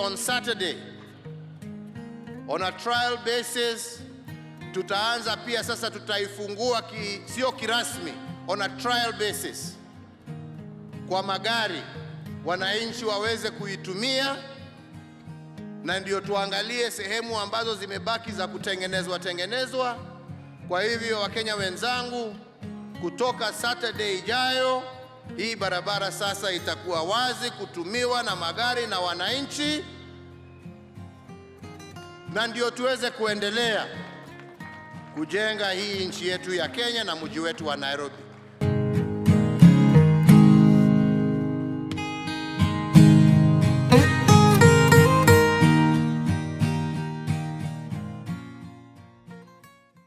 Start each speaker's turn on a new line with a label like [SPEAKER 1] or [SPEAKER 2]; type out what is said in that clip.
[SPEAKER 1] on Saturday on a trial basis. Tutaanza pia sasa, tutaifungua sio kirasmi, on a trial basis kwa magari, wananchi waweze kuitumia, na ndio tuangalie sehemu ambazo zimebaki za kutengenezwa. Kwa hivyo Wakenya wenzangu, kutoka Saturday ijayo hii barabara sasa itakuwa wazi kutumiwa na magari na wananchi, na ndio tuweze kuendelea kujenga hii nchi yetu ya Kenya na mji wetu wa Nairobi.